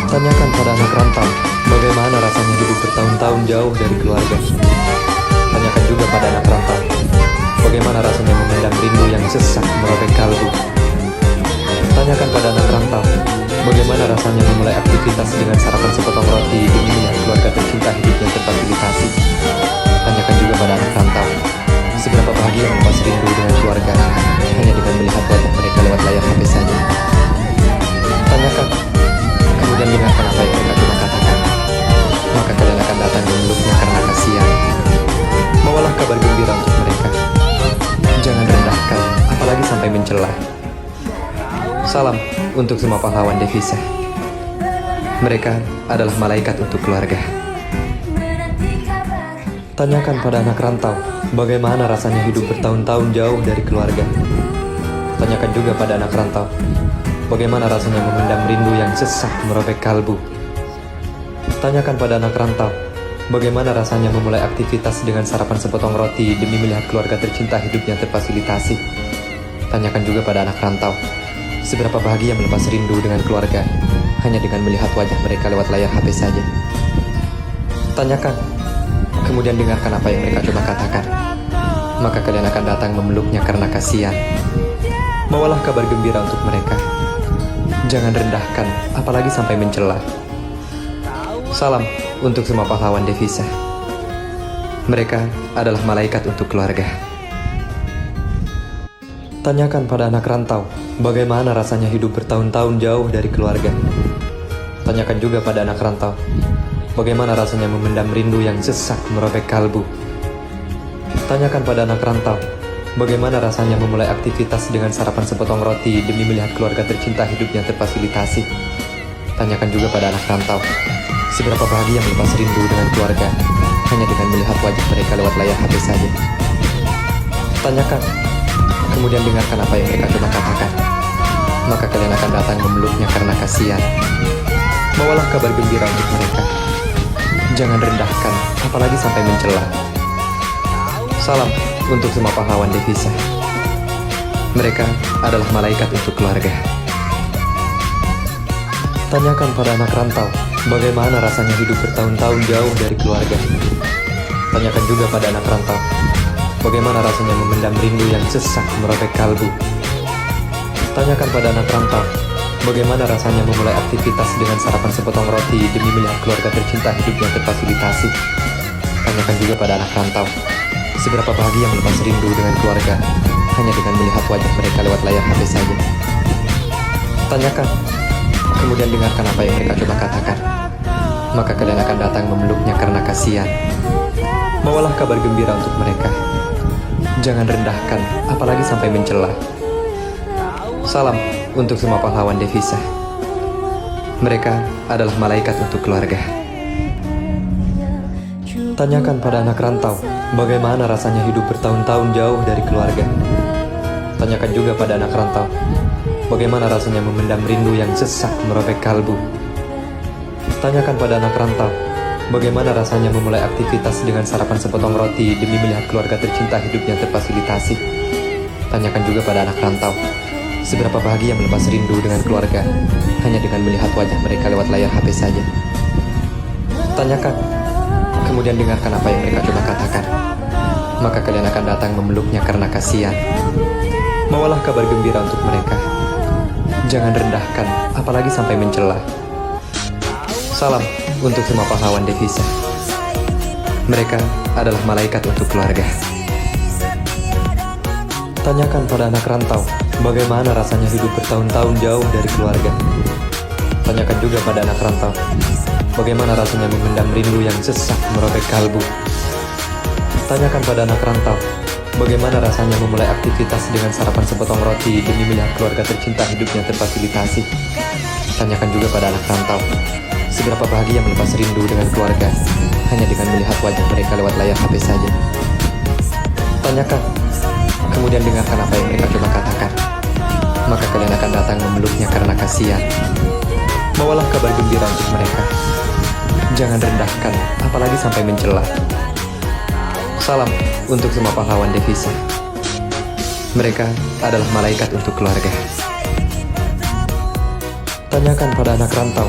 Tanyakan pada anak rantau, bagaimana rasanya hidup bertahun-tahun jauh dari keluarga. Tanyakan juga pada anak rantau, bagaimana rasanya memendam rindu yang sesak merobek kalbu. Tanyakan pada anak rantau, bagaimana rasanya memulai aktivitas dengan sarapan sepotong roti demi melihat keluarga tercinta hidupnya terfasilitasi. Tanyakan juga pada anak rantau, seberapa bahagia melepas rindu dengan keluarga hanya dengan melihat wajah mereka lewat layar HP saja. Tanyakan, kemudian dengarkan apa yang mereka coba katakan. Maka kalian akan datang memeluknya karena kasihan. Bawalah kabar gembira untuk mereka. Jangan rendahkan, apalagi sampai mencela. Salam untuk semua pahlawan devisa. Mereka adalah malaikat untuk keluarga. Tanyakan pada anak rantau, bagaimana rasanya hidup bertahun-tahun jauh dari keluarga. Tanyakan juga pada anak rantau, bagaimana rasanya memendam rindu yang sesak merobek kalbu. Tanyakan pada anak rantau, bagaimana rasanya memulai aktivitas dengan sarapan sepotong roti demi melihat keluarga tercinta hidupnya terfasilitasi. Tanyakan juga pada anak rantau, seberapa bahagia melepas rindu dengan keluarga hanya dengan melihat wajah mereka lewat layar HP saja. Tanyakan, kemudian dengarkan apa yang mereka coba katakan. Maka kalian akan datang memeluknya karena kasihan. Bawalah kabar gembira untuk mereka. Jangan rendahkan, apalagi sampai mencela. Salam untuk semua pahlawan devisa. Mereka adalah malaikat untuk keluarga. Tanyakan pada anak rantau, bagaimana rasanya hidup bertahun-tahun jauh dari keluarga. Tanyakan juga pada anak rantau, bagaimana rasanya memendam rindu yang sesak merobek kalbu. Tanyakan pada anak rantau, bagaimana rasanya memulai aktivitas dengan sarapan sepotong roti demi melihat keluarga tercinta hidupnya terfasilitasi. Tanyakan juga pada anak rantau, seberapa bahagia melepas rindu dengan keluarga hanya dengan melihat wajah mereka lewat layar HP saja. Tanyakan, kemudian dengarkan apa yang mereka coba katakan. Maka kalian akan datang memeluknya karena kasihan. Bawalah kabar gembira untuk mereka. Jangan rendahkan, apalagi sampai mencela. Salam untuk semua pahlawan devisa. Mereka adalah malaikat untuk keluarga. Tanyakan pada anak rantau, bagaimana rasanya hidup bertahun-tahun jauh dari keluarga. Tanyakan juga pada anak rantau, bagaimana rasanya memendam rindu yang sesak merobek kalbu. Tanyakan pada anak rantau, bagaimana rasanya memulai aktivitas dengan sarapan sepotong roti demi melihat keluarga tercinta hidupnya terfasilitasi. Tanyakan juga pada anak rantau, seberapa bahagia melepas rindu dengan keluarga hanya dengan melihat wajah mereka lewat layar HP saja. Tanyakan, kemudian dengarkan apa yang mereka coba katakan. Maka kalian akan datang memeluknya karena kasihan. Bawalah kabar gembira untuk mereka. Jangan rendahkan, apalagi sampai mencela. Salam untuk semua pahlawan devisa. Mereka adalah malaikat untuk keluarga. Tanyakan pada anak rantau, bagaimana rasanya hidup bertahun-tahun jauh dari keluarga. Tanyakan juga pada anak rantau, bagaimana rasanya memendam rindu yang sesak merobek kalbu. Tanyakan pada anak rantau, bagaimana rasanya memulai aktivitas dengan sarapan sepotong roti demi melihat keluarga tercinta hidupnya terfasilitasi. Tanyakan juga pada anak rantau, seberapa bahagia melepas rindu dengan keluarga hanya dengan melihat wajah mereka lewat layar HP saja. Tanyakan, kemudian dengarkan apa yang mereka coba katakan. Maka kalian akan datang memeluknya karena kasihan. Bawalah kabar gembira untuk mereka. Jangan rendahkan, apalagi sampai mencela. Salam untuk semua pahlawan devisa. Mereka adalah malaikat untuk keluarga. Tanyakan pada anak rantau, bagaimana rasanya hidup bertahun-tahun jauh dari keluarga. Tanyakan juga pada anak rantau, bagaimana rasanya memendam rindu yang sesak merobek kalbu. Tanyakan pada anak rantau, bagaimana rasanya memulai aktivitas dengan sarapan sepotong roti demi melihat keluarga tercinta hidupnya terfasilitasi. Tanyakan juga pada anak rantau, seberapa bahagia melepas rindu dengan keluarga hanya dengan melihat wajah mereka lewat layar HP saja. Tanyakan, kemudian dengarkan apa yang mereka coba katakan. Maka kalian akan datang memeluknya karena kasihan. Bawalah kabar gembira untuk mereka. Jangan rendahkan, apalagi sampai mencela. Salam untuk semua pahlawan devisa. Mereka adalah malaikat untuk keluarga. Tanyakan pada anak rantau,